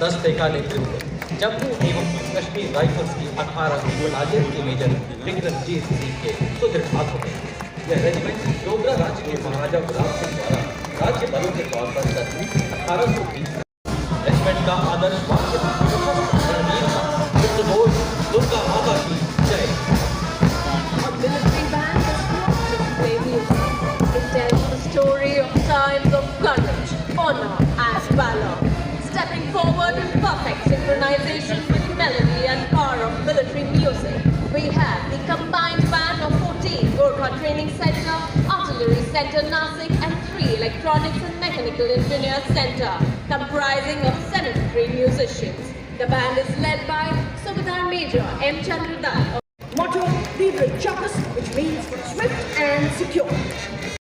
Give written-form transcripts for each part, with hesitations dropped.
दस्ते का नेतृत्व जम्मू एवं कश्मीर राइफल्स की 18 बटालियन के मेजर विक्रमजीत सिंह के सुदृढ़ हाथों में। यह रेजिमेंट डोगरा राज्य के महाराजा गुलाब सिंह द्वारा राज्य बलों के तौर पर 1820 रेजिमेंट का आदर्श वाक्य दुर्गा माता की जय। Military band is not just play music. It tells the story of times of courage, honor, and valor. Stepping forward in perfect synchronization with melody and power of military music, we have the combined band of 14 Gorkha Training Center, Artillery Center Nasik, and 3 Electronics and Mechanical Engineers Center, comprising of 73 musicians. The band is led by Subedar Major M. Chandradal. Motto, Viva Chakras, which means swift and secure.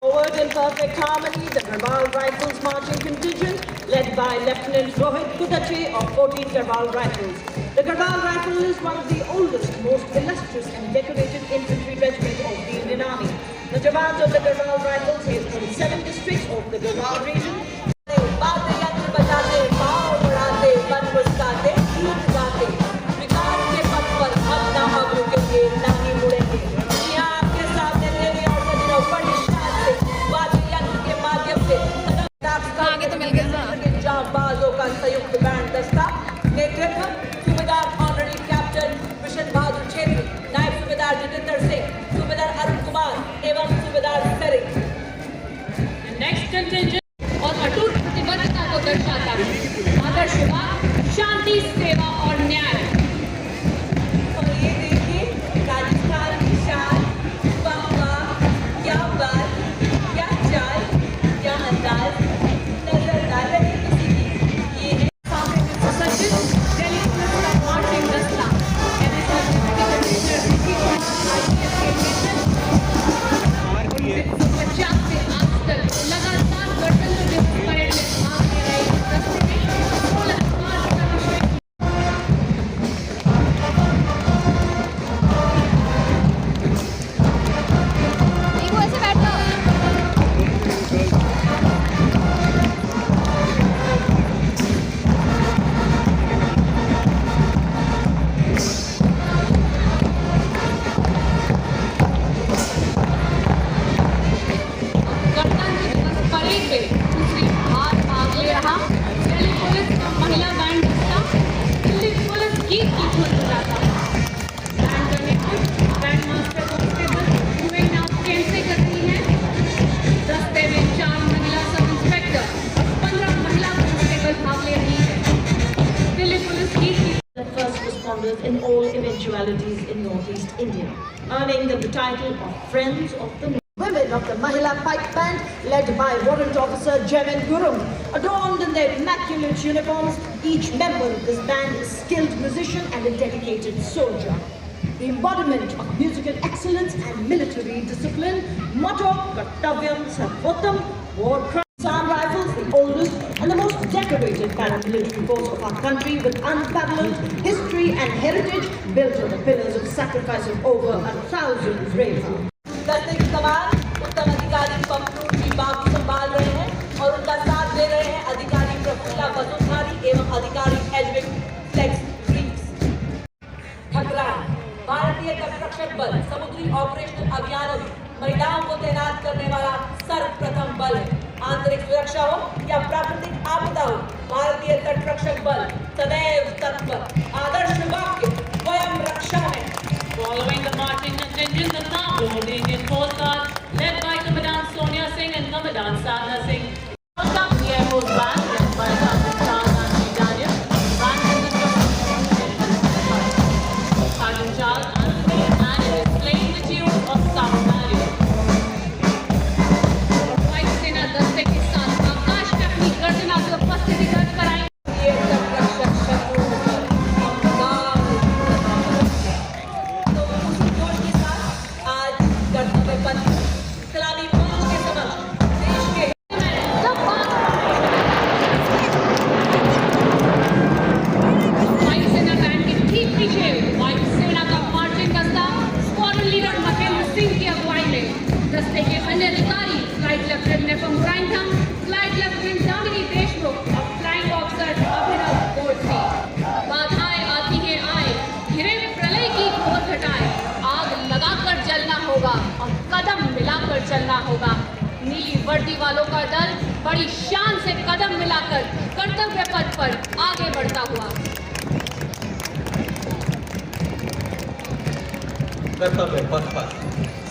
Forward in perfect harmony, the Garbhal Rifles marching contingent, led by Lieutenant Rohit Kudache of 14 Garbhal Rifles. The Garbhal Rifle is one of the oldest, most illustrious and decorated infantry regiment of the Indian Army. The Jawans of the Garbhal Rifles hail from 7 districts of the Garbhal region. संयुक्त band दस्ता नेतृत्व सूबेदार honorary captain vision Bahadur Chhetri, नायब सूबेदार जितेंद्र सिंह, सूबेदार अरुण कुमार एवं सूबेदार सरिक। Next contingent और अटूट प्रतिबद्धता को दर्शाता है आदर्शवाद, शांति, सेवा और न्याय। और ये देखिए राजस्थान की शान, वाह क्या बात, क्या चाल, क्या अंदाज, नजर ना लगे किसी की। In all eventualities in Northeast India, earning the title of Friends of the Women of the Mahila Pipe Band, led by Warrant Officer Jeven Gurum. Adorned in their immaculate uniforms, each member of this band is a skilled musician and a dedicated soldier. The embodiment of musical excellence and military discipline, motto Kartavyam Sarvottam, war crime. Assam Rifles, the oldest and the most decorated paramilitary force of our country, with unparalleled history and heritage, built on the pillars of sacrifice of over 1,000 brave hearts. दस्ते की कमान उत्तम अधिकारी पंपलू जी बाबू संभाल रहे हैं और उनका साथ दे रहे हैं अधिकारी प्रफुल्ला वसुधारी एवं अधिकारी एडविन फ्लेक्स ग्रीक्स। ठकरान भारतीय तटरक्षक बल समुद्री ऑपरेशनल अभियानों में महिलाओं को तैनात करने वाला सर्वप्रथम बल है। आंतरिक सुरक्षा हो या प्राकृतिक आपदा हो, भारतीय तटरक्षक बल सदैव तत्पर। आदर्श वाक्य स्वयं रक्षा में। Following the marching contingent, the now the Indian Coast Guard, led by Commandant Sonia Singh and Commandant Sadhna Singh. Welcome the Air Force Band, led by Sergeant Charles Anthony Daniel. Band consists of Sergeant Charles Anthony and it is playing the tune of South Valley. वायुसेना दस्ते के साथ आकाश में अपनी गर्जना से उपस्थिति दर्ज कराएंगे। ये तटरक्षक शत्रु वर्दी वालों का दल बड़ी शान से कदम मिलाकर कर्तव्य पथ पर आगे बढ़ता हुआ। कर्तव्य पथ पर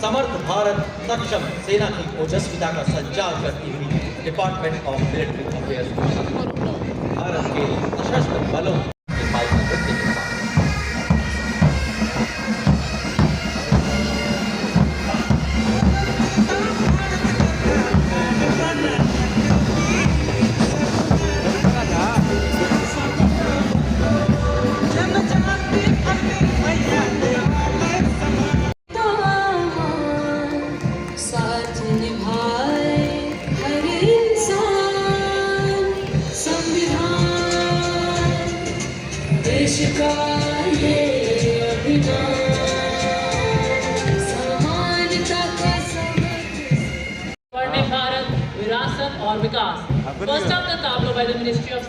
समर्थ भारत सक्षम सेना की ओजस्विता का संचार करती हुई department of military affairs Bharat के सशस्त्र बलों के पायलट करते के साथ विरासत और विकास। First up the tableau by the Ministry of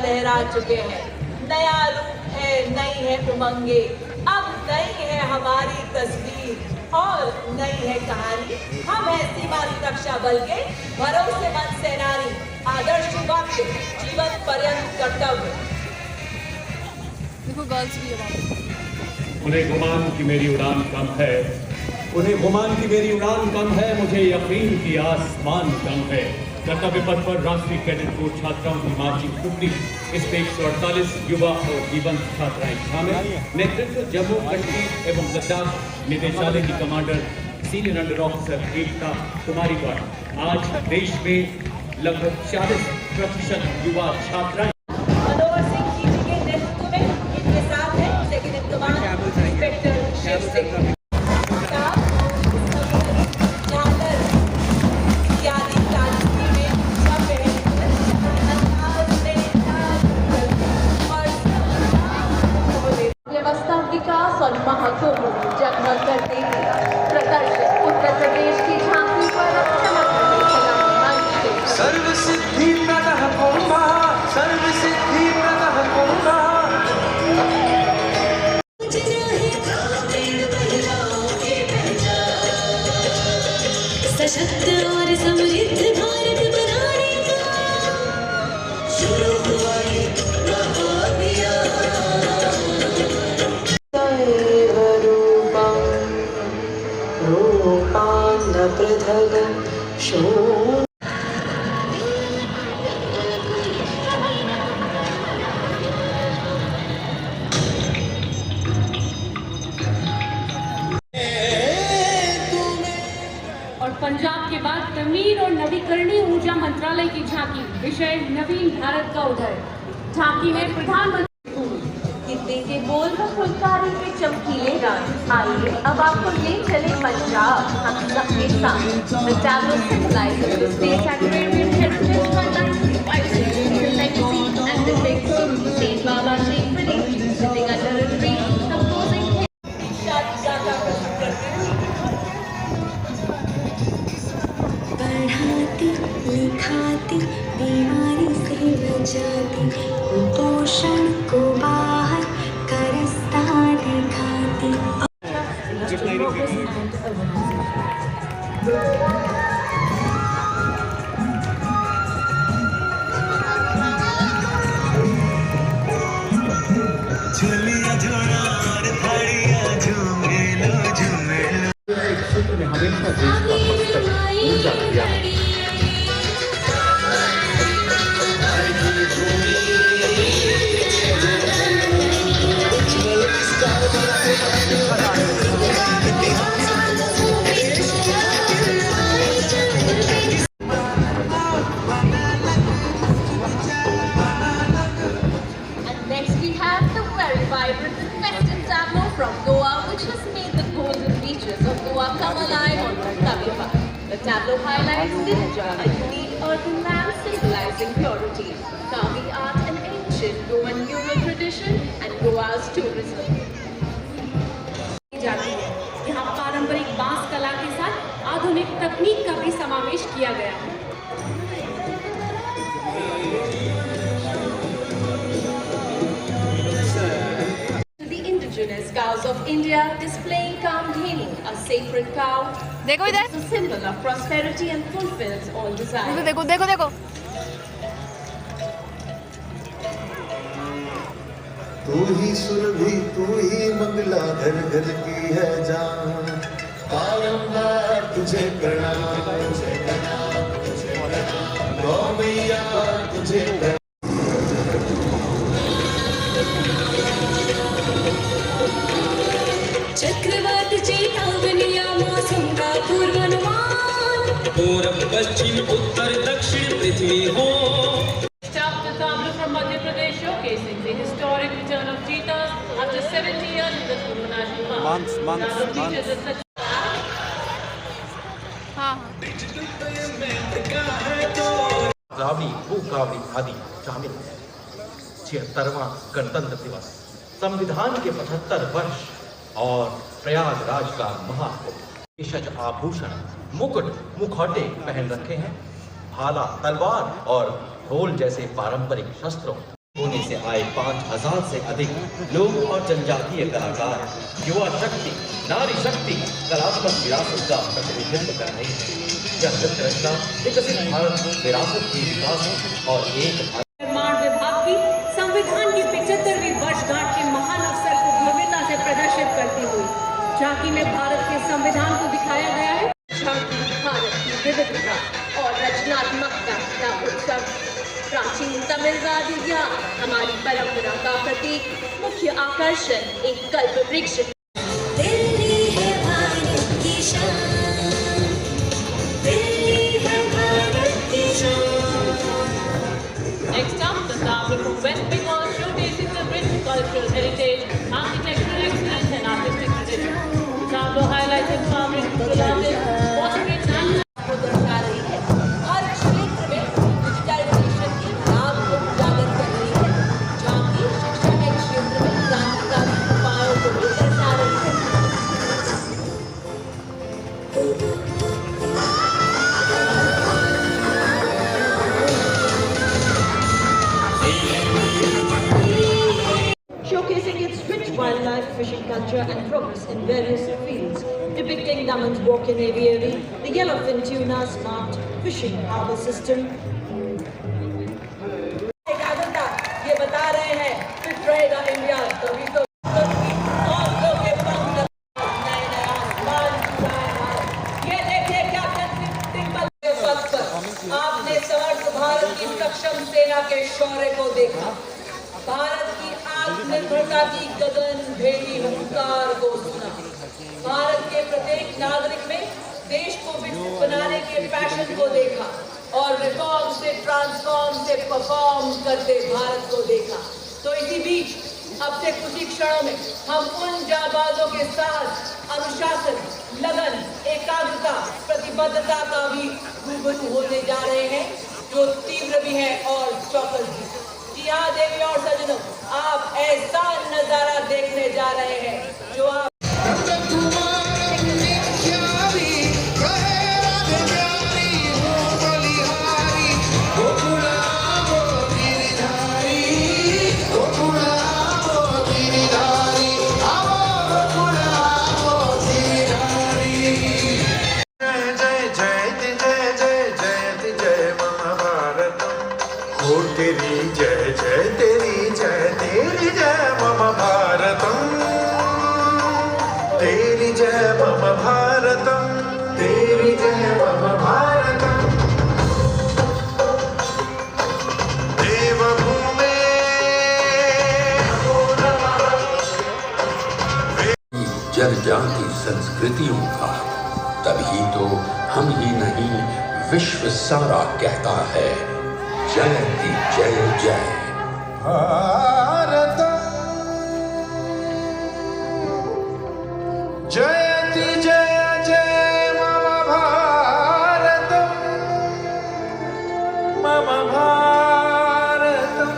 लहरा चुके हैं। नया रूप है, नई है उमंगे, अब नई है हमारी तस्वीर और नई है कहानी। हम है सीमा सुरक्षा बल के भरोसेमंद सेनानी, आदर्श वाक्य जीवन पर्यंत कर्तव्य। देखो गर्ल्स भी है। उन्हें गुमान की मेरी उड़ान कम है, उन्हें गुमान की मेरी उड़ान कम है, मुझे यकीन की आसमान कम है। कर्तव्य पथ पर राष्ट्रीय कैडेट कोर छात्राओं की मार्चिंग टुकड़ी, इसमें 148 युवा और जीवंत छात्राएं शामिल। नेतृत्व जम्मू कश्मीर एवं लद्दाख निदेशालय की कमांडर सीनियर अंडर ऑफिसर एकता कुमारी द्वारा। आज देश में लगभग 40% युवा छात्राएं मनोहर सिंह जी के नेतृत्व में इनके साथ है second in command inspector Shiv Singh. विकास और महाकुंभ जगमग करते हुए प्रदर्शित उत्तर प्रदेश की झांकी पर चमक रहे खिलाड़ी मंच पे। सर्व सिद्धि प्रदः कुंभा, सर्व सिद्धि प्रदः कुंभा। सशक्त और समृद्ध भारत बनाने का शुरू हुआ और पंजाब के बाद तमीर और नवीकरणीय ऊर्जा मंत्रालय की झांकी, विषय नवीन भारत का उदय। झांकी में प्रधानमंत्री हिंदी के बोल व फुलकारी के चमकीले गान। आइए अब आपको ले चले पंजाब हम सबके साथ। The tableau symbolizes the state's agrarian heritage by 1956, the legacy and the legacy Saint Baba Sheikh Pradeep sitting under a tree composing पढ़ाती लिखाती बीमारी से बचाती, कुपोषण को बाहर का रास्ता दिखाती। झूलिया झूला और थाड़िया झूमेलो झूमेलो। ने हमेशा देश का मस्तक ऊंचा किया। And next we have the very vibrant and festive tableau from Goa, which has made the golden beaches of Goa come alive on Kartavya Path. The tableau highlights Ninja, a unique earthen lamp symbolizing purity, Kavi art, an ancient Goan mural tradition, and Goa's tourism. जाती है। यहाँ पारंपरिक बांस कला के साथ आधुनिक There's cows of India displaying Kamdheni, a sacred cow. देखो इधर, It's a symbol of prosperity and fulfills all desires. देखो देखो देखो। तू ही सुरभि तू ही मंगला घर घर की है जान, बारंबार तुझे प्रणाम, गौ मैया तुझे प्रणाम। चक्रवात चेतावनिया मौसम का पूर्वानुमान, पूरब पश्चिम उत्तर दक्षिण पृथ्वी हो। Stop the tableau from Madhya Pradesh showcasing the historic return of cheetahs after 70 years in the Kuru National Park. Features is such हाँ कावड़ी भूकावड़ी आदि शामिल है। 76वां गणतंत्र दिवस, संविधान के 75 वर्ष और प्रयागराज का महाकुंभ। विशेष आभूषण, मुकुट, मुखौटे पहन रखे हैं। भाला, तलवार और ढोल जैसे पारंपरिक शस्त्रों होने से आए 5000 से अधिक लोग और जनजातीय कलाकार युवा शक्ति, नारी शक्ति, कलात्मक विरासत का प्रतिनिधित्व कर रही है। यह नृत्य रचना विकसित भारत विरासत के विकास और एक निर्माण विभाग की संविधान की 75वीं वर्षगांठ के महान अवसर को भव्यता से प्रदर्शित करती हुई झांकी में भारत के संविधान को दिखाया गया है। झांकी भारत की विविधता और रचनात्मकता का उत्सव। प्राचीन तमिल वादियाँ हमारी परंपरा का प्रतीक, मुख्य आकर्षण एक कल्प वृक्ष। दिल्ली है भारत की शान, दिल्ली है भारत की शान। Next up, the tableau from West Bengal showcasing the rich cultural heritage, architectural excellence and artistic tradition. The tableau highlights empowering rural artists, fostering national को दर्शा रही है। हर क्षेत्र में डिजिटलाइजेशन के लाभ को उजागर कर रही है। झांकी शिक्षा के क्षेत्र में क्रांतिकारी उपायों को भी दर्शा रही है। Showcasing its rich wildlife, fishing culture and progress in various fields, depicting Daman's walk in aviary, the yellowfin tuna smart fishing harbour system. ये बता रहे हैं फिट रहेगा इंडिया, तभी तो आंखों के पंख नए नए आसमान छुआएगा। ये देखिए कैप्टन टिम्पल के पद पर आपने समर्थ भारत की सक्षम सेना के शौर्य को देखा। भारत की आत्मनिर्भरता की गगन भेदी हुंकार को सुना। भारत के प्रत्येक नागरिक में देश को विकसित बनाने के पैशन को देखा और रिफॉर्म से ट्रांसफॉर्म से परफॉर्म करते भारत को देखा। तो इसी बीच अब से कुछ ही क्षणों में हम उन जाबाजों के साथ अनुशासन, लगन, एकाग्रता, प्रतिबद्धता का भी रूबरू होने जा रहे हैं, जो तीव्र भी है और चौकस भी। जी हाँ देवी और सज्जनों, आप ऐसा नजारा देखने जा रहे हैं जो आप तेरी जय जय तेरी जय मम भारतम, तेरी जय मम भारतम, तेरी जय मम भारतम। देवभूमे जनजाति संस्कृतियों का, तभी तो हम ही नहीं विश्व सारा कहता है जयति जय जय भारतम, जयति जय जय मम भारतम, मम भारतम,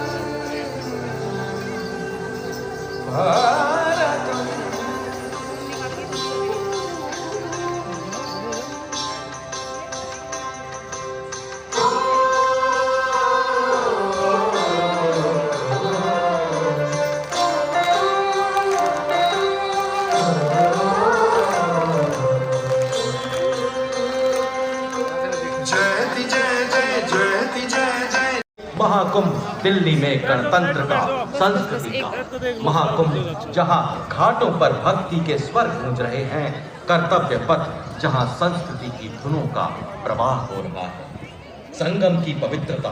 भारतम। महाकुंभ दिल्ली में गणतंत्र का, संस्कृति का महाकुंभ, जहां घाटों पर भक्ति के स्वर गूंज रहे हैं, कर्तव्य पथ जहां संस्कृति की धुनों का प्रवाह हो रहा है। संगम की पवित्रता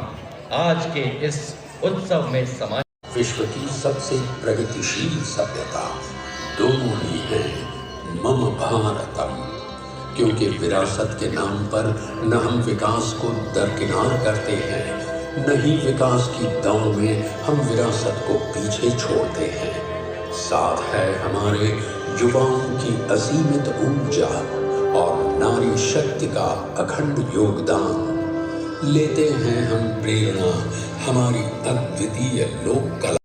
आज के इस उत्सव में समाज। विश्व की सबसे प्रगतिशील सभ्यता दोनों ही है मम भारतम, क्योंकि विरासत के नाम पर न हम विकास को दरकिनार करते हैं, न ही विकास की दौड़ में हम विरासत को पीछे छोड़ते हैं। साथ है हमारे युवाओं की असीमित ऊर्जा और नारी शक्ति का अखंड योगदान। लेते हैं हम प्रेरणा हमारी अद्वितीय लोक कला।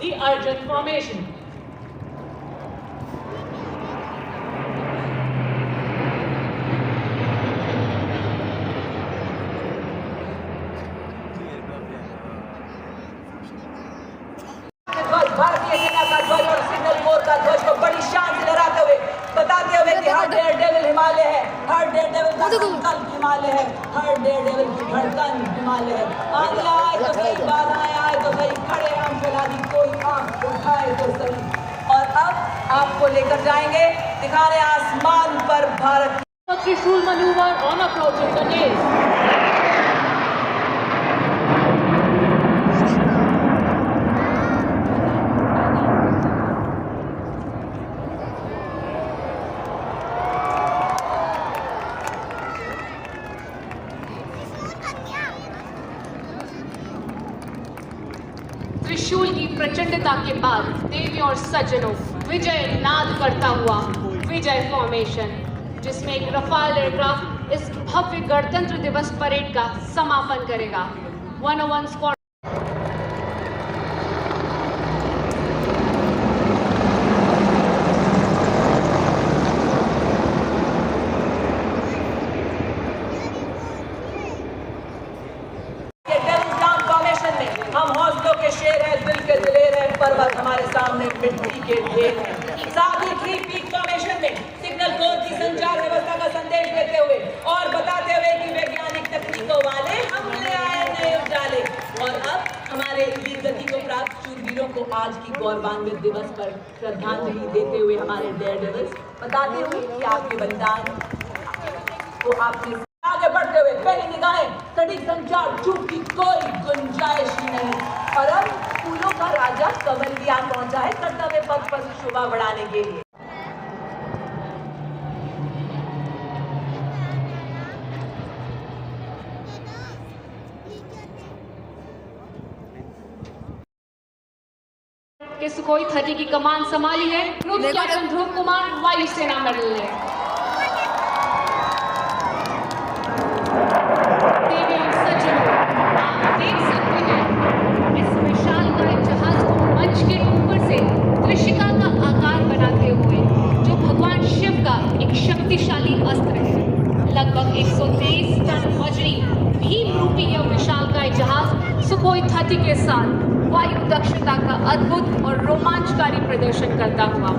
The Arjun formation. भारतीय सेना का ध्वज और सिग्नल कोर का ध्वज को बड़ी शान से लहराते हुए बताते हुए कि हर डेयर डेविल हिमालय है, हर डेयर डेविल का संकल्प हिमालय है, हर डेयर डेविल की धड़कन हिमालय है। आगे आए तो सही, बाधाएं आए तो सही, खड़े हम फैला दी कोई आंख उठाए तो सही। और अब आपको लेकर जाएंगे दिखाने आसमान पर Bharat. Trishul maneuver on approaching the nails. त्रिशूल की प्रचंडता के बाद देवी और सज्जनों विजय नाद करता हुआ विजय फॉर्मेशन, जिसमें एक रफाल एयरक्राफ्ट इस भव्य गणतंत्र दिवस परेड का समापन करेगा। 101 स्क्वाड हम हौसलों के शेर हैं, दिल के दिलेर हैं, पर्वत हमारे सामने मिट्टी के ढेर हैं। साथ ही 3 पीक फॉर्मेशन में सिग्नल कोर की संचार व्यवस्था का संदेश देते हुए और बताते हुए कि वैज्ञानिक तकनीकों वाले हमले आए नए उजाले। और अब हमारे वीर गति को प्राप्त शूरवीरों को आज की गौरवान्वित दिवस पर श्रद्धांजलि देते हुए हमारे डेयर डेविल्स बताते हुए कि आपके बलिदान को आपने आगे बढ़ते हुए पहली निगाहें, सटीक संचार, चूक की कोई गुंजाइश ही नहीं। और अब फूलों का राजा कंवरिया पहुंचा है कर्तव्य पथ पर शोभा बढ़ाने के लिए। के सुखोई 30 की कमान संभाली है ग्रुप कैप्टन ध्रुव कुमार, वायुसेना मेडल है। देवी और सज्जनों, आप देख सकते हैं इस विशालकाय जहाज को मंच के ऊपर से त्रिशिका का आकार बनाते हुए, जो भगवान शिव का एक शक्तिशाली अस्त्र है। लगभग 123 टन वज्री भीम रूपी यह विशालकाय जहाज सुखोई 30 के साथ वायु दक्षता का अद्भुत और रोमांचकारी प्रदर्शन करता हुआ